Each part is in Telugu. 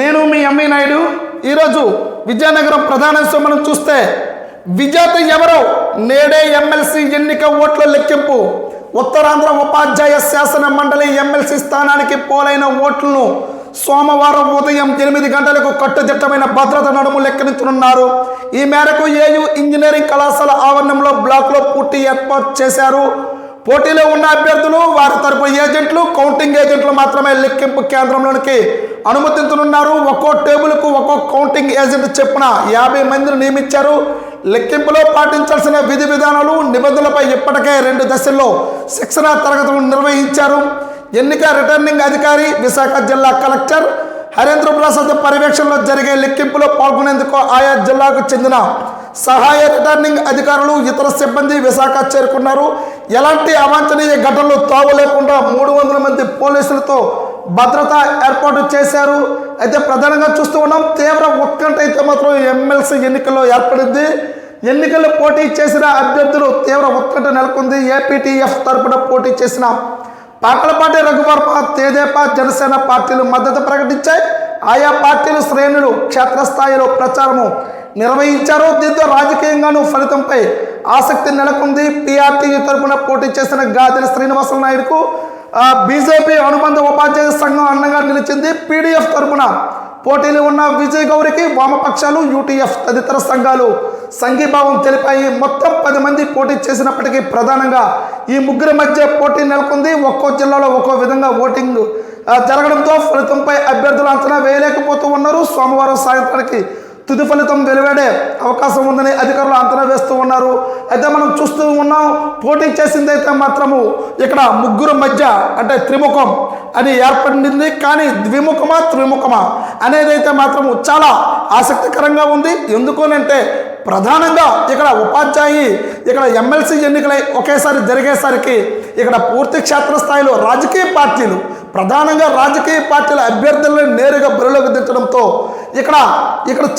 నేను మీ ఎంవి నాయుడు. ఈరోజు విజయనగరం ప్రధాన విషయం మనం చూస్తే విజేత ఎవరో నేడే ఎమ్మెల్సీ ఎన్నిక ఓట్ల లెక్కింపు. ఉత్తరాంధ్ర ఉపాధ్యాయ శాసన మండలి ఎమ్మెల్సీ స్థానానికి పోలైన ఓట్లను సోమవారం ఉదయం 8 గంటలకు కట్టుదిట్టమైన భద్రత నడుము లెక్కనించనున్నారు. ఈ మేరకు ఏయూ ఇంజనీరింగ్ కళాశాల ఆవరణంలో బ్లాక్లో పూర్తి ఏర్పాటు చేశారు. పోటీలో ఉన్న అభ్యర్థులు, వారి తరపు ఏజెంట్లు, కౌంటింగ్ ఏజెంట్లు మాత్రమే లెక్కింపు కేంద్రంలోనికి అనుమతించనున్నారు. ఒక్కో టేబుల్కు ఒక్కో కౌంటింగ్ ఏజెంట్ చొప్పున 50 మందిని నియమించారు. లెక్కింపులో పాటించాల్సిన విధి విధానాలు, నిబంధనలపై ఇప్పటికే 2 దశల్లో శిక్షణా తరగతులు నిర్వహించారు. ఎన్నిక రిటర్నింగ్ అధికారి విశాఖ జిల్లా కలెక్టర్ హరేంద్ర ప్రసాద్ పర్యవేక్షణలో జరిగే లెక్కింపులో పాల్గొనేందుకు ఆయా జిల్లాకు చెందిన సహాయ రిటర్నింగ్ అధికారులు, ఇతర సిబ్బంది విశాఖ చేరుకున్నారు. ఎలాంటి అవాంఛనీయ ఘటనలు తావు లేకుండా 300 మంది పోలీసులతో భద్రత ఏర్పాటు చేశారు. అయితే ప్రధానంగా చూస్తూ ఉన్నాం, తీవ్ర ఉత్కంఠ అయితే మాత్రం ఎమ్మెల్సీ ఎన్నికల్లో ఏర్పడింది. ఎన్నికల్లో పోటీ చేసిన అభ్యర్థులు తీవ్ర ఉత్కంఠ నెలకొంది. ఏపీటీఎఫ్ తరపున పోటీ చేసిన పాకలపాటి రఘువర్మ, తెదేపా, జనసేన పార్టీలు మద్దతు ప్రకటించాయి. ఆయా పార్టీలు శ్రేణులు క్షేత్రస్థాయిలో ప్రచారము నిర్వహించారు. దీంతో రాజకీయంగానూ ఫలితంపై ఆసక్తి నెలకొంది. పీఆర్టీ తరపున పోటీ చేసిన గాదెల శ్రీనివాస నాయుడుకు బీజేపీ అనుబంధ ఉపాధ్యాయ సంఘం అండగా నిలిచింది. పీడీఎఫ్ తరపున పోటీలు ఉన్న విజయ్ గౌరికి వామపక్షాలు, యూటీఎఫ్ తదితర సంఘాలు సంఘీభావం తెలిపాయి. మొత్తం 10 మంది పోటీ చేసినప్పటికీ ప్రధానంగా ఈ ముగ్గురి మధ్య పోటీ నెలకొంది. ఒక్కో జిల్లాలో ఒక్కో విధంగా ఓటింగ్ జరగడంతో ఫలితంపై అభ్యర్థులు అంచనా వేయలేకపోతూ ఉన్నారు. సోమవారం సాయంత్రానికి తుది ఫలితం వెలువడే అవకాశం ఉందని అధికారులు అంచనా వేస్తూ ఉన్నారు. అయితే మనం చూస్తూ ఉన్నాం, పోటీ చేసింది అయితే మాత్రము ఇక్కడ ముగ్గురు మధ్య అంటే త్రిముఖం అని ఏర్పడింది. కానీ ద్విముఖమా త్రిముఖమా అనేది అయితే మాత్రము చాలా ఆసక్తికరంగా ఉంది. ఎందుకనంటే ప్రధానంగా ఇక్కడ ఉపాధ్యాయి ఇక్కడ ఎమ్మెల్సీ ఎన్నికలై ఒకేసారి జరిగేసరికి ఇక్కడ పూర్తి క్షేత్రస్థాయిలో రాజకీయ పార్టీలు, ప్రధానంగా రాజకీయ పార్టీల అభ్యర్థులను నేరుగా బరిలోకి దించడంతో ఇక్కడ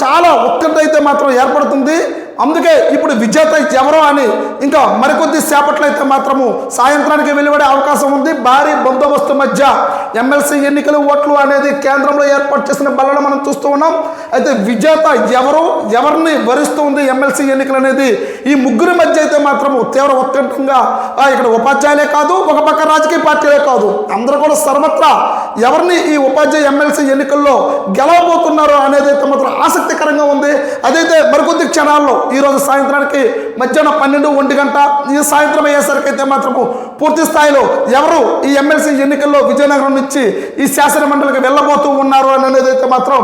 చాలా ఉత్కంఠ అయితే మాత్రం ఏర్పడుతుంది. అందుకే ఇప్పుడు విజేత ఎవరో అని ఇంకా మరికొద్ది సేపట్లో అయితే మాత్రము సాయంత్రానికి వెలువడే అవకాశం ఉంది. భారీ బందోబస్తు మధ్య ఎమ్మెల్సీ ఎన్నికలు ఓట్లు అనేది కేంద్రంలో ఏర్పాటు చేసిన బలను మనం చూస్తూ ఉన్నాం. అయితే విజేత ఎవరిని వరిస్తూ ఉంది ఎమ్మెల్సీ ఎన్నికలు అనేది ఈ ముగ్గురి మధ్య అయితే మాత్రము తీవ్ర ఉత్కంఠంగా ఇక్కడ ఉపాధ్యాయులే కాదు, ఒక పక్క రాజకీయ పార్టీలే కాదు, అందరూ కూడా సర్వత్రా ఎవరిని ఈ ఉపాధ్యాయ ఎమ్మెల్సీ ఎన్నికల్లో గెలవబోతున్నారో అనేది అయితే మాత్రం ఆసక్తికరంగా ఉంది. అదైతే మరికొద్ది క్షణాల్లో ఈరోజు సాయంత్రానికి మధ్యాహ్నం 12-1 గంట ఈ సాయంత్రం అయ్యేసరికి అయితే మాత్రము పూర్తి స్థాయిలో ఎవరు ఈ ఎమ్మెల్సీ ఎన్నికల్లో విజయనగరం నుంచి ఈ శాసన మండలికి వెళ్ళబోతూ ఉన్నారు అనేది అయితే మాత్రం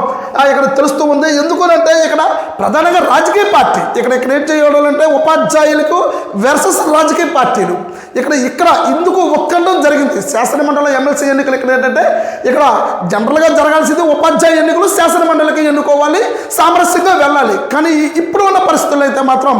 ఇక్కడ తెలుస్తూ ఉంది. ఎందుకంటే ఇక్కడ ప్రధానంగా రాజకీయ పార్టీ ఇక్కడ ఏం చేయాలంటే ఉపాధ్యాయులకు వెర్సెస్ రాజకీయ పార్టీలు ఇక్కడ ఇందుకు ఉత్కంఠం జరిగింది. శాసన మండలి ఎమ్మెల్సీ ఎన్నికలు ఇక్కడ ఏంటంటే ఇక్కడ జనరల్గా జరగాల్సింది ఉపాధ్యాయ ఎన్నికలు శాసన మండలికి ఎన్నుకోవాలి, సామరస్యంగా వెళ్ళాలి. కానీ ఇప్పుడు ఉన్న పరిస్థితుల్లో అయితే మాత్రం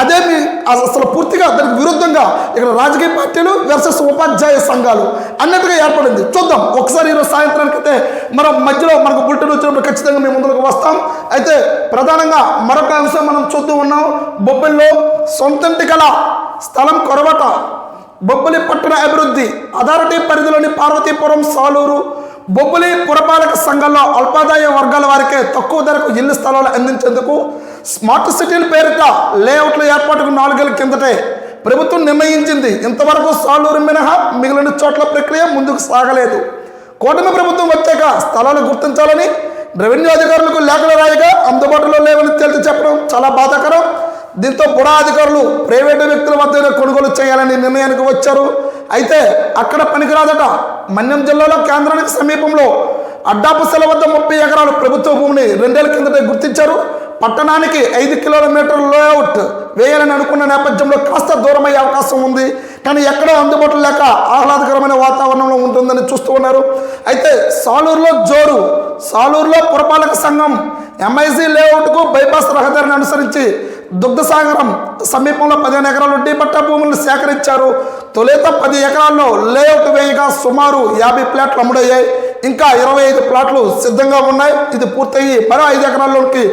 అదేమి అసలు పూర్తిగా దానికి విరుద్ధంగా ఇక్కడ రాజకీయ పార్టీలు వెర్సెస్ ఉపాధ్యాయ సంఘాలు అన్నట్టుగా ఏర్పడింది. చూద్దాం ఒకసారి ఈరోజు సాయంత్రానికి అయితే మనం మధ్యలో మనకు బులెటిన్ వచ్చినప్పుడు ఖచ్చితంగా మేము ముందుకు వస్తాం. అయితే ప్రధానంగా మరొక అంశం మనం చూస్తూ ఉన్నాం. బొబ్బిలిలో సొంతంటి కల స్థలం కొరవట. బొబ్బిలి పట్టణ అభివృద్ధి అథారిటీ పరిధిలోని పార్వతీపురం, సాలూరు, బొబ్బిలి పురపాలక సంఘంలో అల్పాదాయ వర్గాల వారికే తక్కువ ధరకు ఇళ్ల స్థలాలు అందించేందుకు స్మార్ట్ సిటీల పేరిట లేఅవుట్ల ఏర్పాటుకు 4 ఏళ్ల కిందటే ప్రభుత్వం నిర్ణయించింది. ఇంతవరకు సాలూరు మినహా మిగిలిన చోట్ల ప్రక్రియ ముందుకు సాగలేదు. కూటమి ప్రభుత్వం వచ్చాక స్థలాలు గుర్తించాలని రెవెన్యూ అధికారులకు లేఖలు రాయగా అందుబాటులో లేవని తేల్చి చెప్పడం చాలా బాధాకరం. దీంతో బుడా అధికారులు ప్రైవేటు వ్యక్తుల వద్ద కొనుగోలు చేయాలని నిర్ణయానికి వచ్చారు. అయితే అక్కడ పనికిరాదట. మన్యం జిల్లాలో కేంద్రానికి సమీపంలో అడ్డాపుసల వద్ద 30 ఎకరాలు ప్రభుత్వ భూమిని 2 ఏళ్ల కిందటే గుర్తించారు. పట్టణానికి 5 కిలోమీటర్ల లేఅవుట్ వేయాలని అనుకున్న నేపథ్యంలో కాస్త దూరమయ్యే అవకాశం ఉంది. కానీ ఎక్కడో అందుబాటులో లేక ఆహ్లాదకరమైన వాతావరణంలో ఉంటుందని చూస్తూ ఉన్నారు. అయితే సాలూరులో పురపాలక సంఘం ఎంఐజీ లేఅవుట్కు బైపాస్ రహదారిని అనుసరించి దుగ్ధసాగరం సమీపంలో 15 ఎకరాలు డి పట్టా భూములను సేకరించారు. తొలుత 10 ఎకరాల్లో లేఅవుట్ వేయగా సుమారు 50 ప్లాట్లు అమ్ముడయ్యాయి. ఇంకా 25 ప్లాట్లు సిద్ధంగా ఉన్నాయి. ఇది పూర్తయ్యి మరో 5 ఎకరాల్లోకి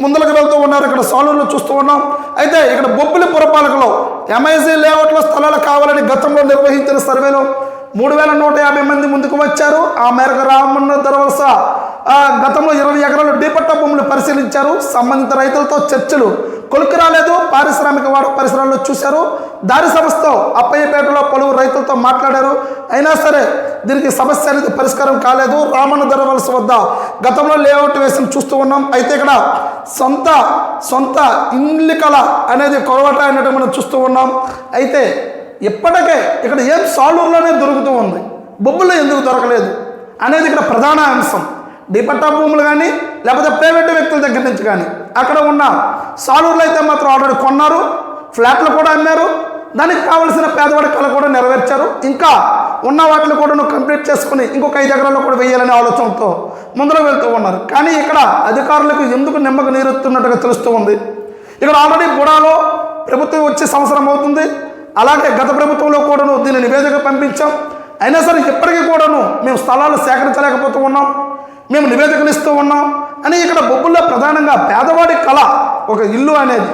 ముందుకు వెళ్తూ ఉన్నారు. ఇక్కడ సాలూరులో చూస్తూ ఉన్నాం. అయితే ఇక్కడ బొబ్బిలి పురపాలకలో ఎంఐజీ లేఅవుట్లో స్థలాలు కావాలని గతంలో నిర్వహించిన సర్వేలో 3150 మంది ముందుకు వచ్చారు. ఆ మేరకు రామన్న దరవలస గతంలో 20 ఎకరాలు డీపట్టా భూములు పరిశీలించారు. సంబంధిత రైతులతో చర్చలు కొలిక్కి రాలేదు. పారిశ్రామిక వాడ పరిసరాల్లో చూశారు. దారి సమస్యతో అప్పయ్యపేటలో పలువురు రైతులతో మాట్లాడారు. అయినా సరే దీనికి సమస్య అనేది పరిష్కారం కాలేదు. రామన్న దొరవలస వద్ద గతంలో లేఅవుట్ వేసి చూస్తూ ఉన్నాం. అయితే ఇక్కడ సొంత ఇల్లు కళ అనేది కొరవట అనేది మనం చూస్తూ ఉన్నాం. అయితే ఇప్పటికే ఇక్కడ ఏం సాలూరులోనే దొరుకుతూ ఉంది, బొబ్బుల్లో ఎందుకు దొరకలేదు అనేది ఇక్కడ ప్రధాన అంశం. డిపట్టా భూములు కానీ లేకపోతే ప్రైవేటు వ్యక్తుల దగ్గర నుంచి కానీ అక్కడ ఉన్న సాలూరులో అయితే మాత్రం ఆల్రెడీ కొన్నారు, ఫ్లాట్లు కూడా అమ్మారు, దానికి కావలసిన పేదవాడి కళ కూడా నెరవేర్చారు. ఇంకా ఉన్న వాటిని కూడా కంప్లీట్ చేసుకుని ఇంకొక 5 ఎకరాల్లో కూడా వేయాలనే ఆలోచనతో ముందుకు వెళ్తూ ఉన్నారు. కానీ ఇక్కడ అధికారులకు ఎందుకు నిమ్మకు నీరెత్తున్నట్టుగా తెలుస్తూ ఉంది. ఇక్కడ ఆల్రెడీ బుడాలో ప్రభుత్వం వచ్చే సంవత్సరం అవుతుంది. అలాగే గత ప్రభుత్వంలో కూడాను దీన్ని నివేదిక పంపించాం. అయినా సరే ఇప్పటికీ కూడాను మేము స్థలాలు సేకరించలేకపోతూ ఉన్నాం, మేము నివేదికలు ఇస్తూ ఉన్నాం అని ఇక్కడ బొబ్బుల్లో ప్రధానంగా పేదవాడి కళ ఒక ఇల్లు అనేది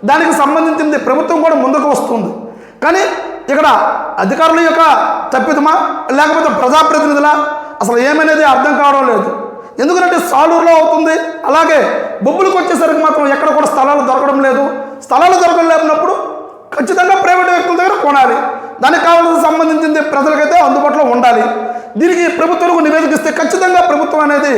దానికి సంబంధించింది ప్రభుత్వం కూడా ముందుకు వస్తుంది. కానీ ఇక్కడ అధికారుల యొక్క తప్పిదమా లేకపోతే ప్రజాప్రతినిధుల అసలు ఏమనేది అర్థం కావడం లేదు. ఎందుకంటే సాలూరులో అవుతుంది, అలాగే బొబ్బులకు వచ్చేసరికి మాత్రం ఎక్కడ కూడా స్థలాలు దొరకడం లేదు. స్థలాలు దొరకలేనప్పుడు ఖచ్చితంగా ప్రైవేట్ వ్యక్తుల దగ్గర కొనాలి, దానికి కావాల్సిన సంబంధించింది ప్రజలకైతే అందుబాటులో ఉండాలి. దీనికి ప్రభుత్వానికి నివేదిక ఇస్తే ఖచ్చితంగా ప్రభుత్వం అనేది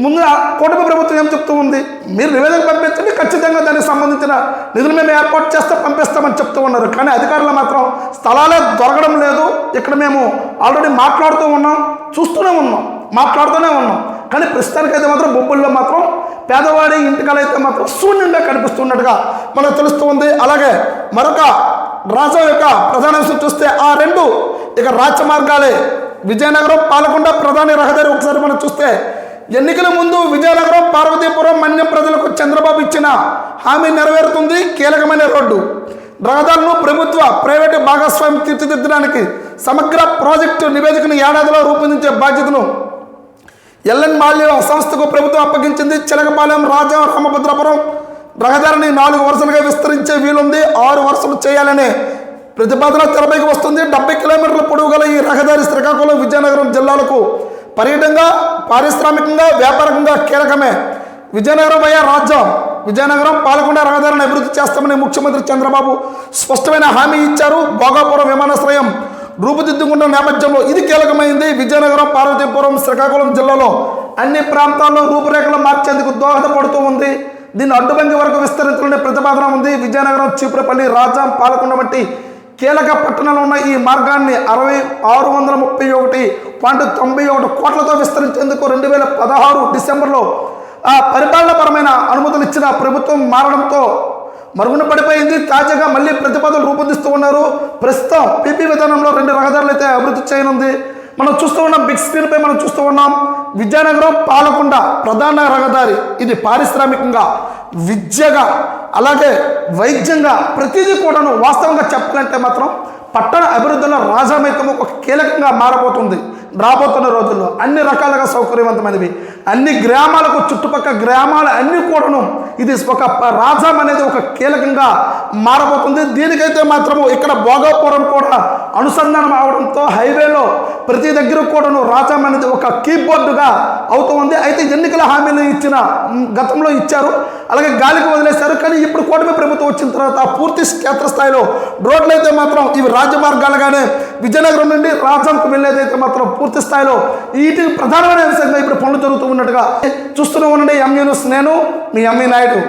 ముందు కూటమి ప్రభుత్వం ఏం చెప్తూ ఉంది, మీరు నివేదిక పంపించండి, ఖచ్చితంగా దానికి సంబంధించిన నిధులు మేము ఏర్పాటు చేస్తే పంపిస్తామని చెప్తూ ఉన్నారు. కానీ అధికారులు మాత్రం స్థలాలే దొరకడం లేదు. ఇక్కడ మేము ఆల్రెడీ మాట్లాడుతూ ఉన్నాం, చూస్తూనే ఉన్నాం, మాట్లాడుతూనే ఉన్నాం. కానీ ప్రస్తుతానికైతే మాత్రం బొబ్బుల్లో మాత్రం పేదవాడి ఇంటికలైతే మాత్రం శూన్యంగా కనిపిస్తున్నట్టుగా మనకు తెలుస్తూ ఉంది. అలాగే మరొక రాజా యొక్క ప్రధాన అంశం చూస్తే ఆ రెండు ఇక రాజ్య మార్గాలే. విజయనగరం పాలకొండ ప్రధాన రహదారి ఒకసారి మనం చూస్తే ఎన్నికల ముందు విజయనగరం పార్వతీపురం మన్యం ప్రజలకు చంద్రబాబు ఇచ్చిన హామీ నెరవేరుతుంది. కీలకమైన రోడ్డు రహదారులను ప్రభుత్వ ప్రైవేటు భాగస్వామ్యం తీర్చిదిద్దడానికి సమగ్ర ప్రాజెక్టు నివేదికను ఏడాదిలో రూపొందించే బాధ్యతను ఎల్ఎన్ మాల్య సంస్థకు ప్రభుత్వం అప్పగించింది. చిలకపాలెం రాజా రామభద్రపురం రహదారిని 4 వరుసలుగా విస్తరించే వీలుంది. 6 వరుసలు చేయాలనే ప్రతిపాదన తెరపైకి వస్తుంది. 70 కిలోమీటర్ల పొడవు గల ఈ రహదారి శ్రీకాకుళం విజయనగరం జిల్లాలకు పర్యటనగా, పారిశ్రామికంగా, వ్యాపారంగా కీలకమే. విజయనగరం వయా రాజ్యం విజయనగరం పాలకొండ రహదారిని అభివృద్ధి చేస్తామని ముఖ్యమంత్రి చంద్రబాబు స్పష్టమైన హామీ ఇచ్చారు. భోగాపురం విమానాశ్రయం రూపుదిద్దుకున్న నేపథ్యంలో ఇది కీలకమైంది. విజయనగరం పార్వతీపురం శ్రీకాకుళం జిల్లాలో అన్ని ప్రాంతాల్లో రూపురేఖలు మార్చేందుకు దోహదపడుతూ ఉంది. దీన్ని అడ్డుబంగి వరకు విస్తరించాలనే ప్రతిపాదన ఉంది. విజయనగరం, చీపురపల్లి, రాజాం, పాలకొండ వంటి కీలక పట్టణాలు ఉన్న ఈ మార్గాన్ని 631.91 కోట్లతో విస్తరించేందుకు 2016 డిసెంబర్లో పరిపాలనాపరమైన అనుమతులు ఇచ్చిన ప్రభుత్వం మారడంతో మరుగున పడిపోయింది. తాజాగా మళ్ళీ ప్రతిపాదనలు రూపొందిస్తూ ఉన్నారు. ప్రస్తుతం పీపీ విధానంలో 2 రహదారులు అయితే అభివృద్ధి చేయనుంది. మనం చూస్తూ ఉన్నాం, బిగ్ స్క్రీన్పై మనం చూస్తూ ఉన్నాం. విజయనగరం పాలకొండ ప్రధాన రహదారి ఇది పారిశ్రామికంగా, విద్యగా, అలాగే వైద్యంగా ప్రతిదీ కూడాను వాస్తవంగా చెప్పాలంటే మాత్రం పట్టణ అభివృద్ధిలో రాజామైతం ఒక కీలకంగా మారబోతుంది. రాబోతున్న రోజుల్లో అన్ని రకాలుగా సౌకర్యవంతమైనవి, అన్ని గ్రామాలకు చుట్టుపక్కల గ్రామాలు అన్నీ కూడాను ఇది ఒక రాజాం అనేది ఒక కీలకంగా మారబోతుంది. దీనికైతే మాత్రము ఇక్కడ భోగాపురం కూడా అనుసంధానం అవడంతో హైవేలో ప్రతి దగ్గర కూడాను రాజాం అనేది ఒక కీబోర్డుగా అవుతూ ఉంది. అయితే ఎన్నికల హామీలు గతంలో ఇచ్చారు, అలాగే గాలికి వదిలేశారు. కానీ ఇప్పుడు కూటమి ప్రభుత్వం వచ్చిన తర్వాత పూర్తి క్షేత్రస్థాయిలో రోడ్లు అయితే మాత్రం ఇవి రాజమార్గాలుగానే విజయనగరం నుండి రాజాంకు వెళ్ళేదైతే మాత్రం పూర్తి స్థాయిలో వీటికి ప్రధానమైన అంశంగా ఇప్పుడు పనులు జరుగుతూ ఉన్నట్టుగా చూస్తూనే ఉండండి. ఎంఈ న్యూస్, నేను మీ ఎంఈ నాయుడు.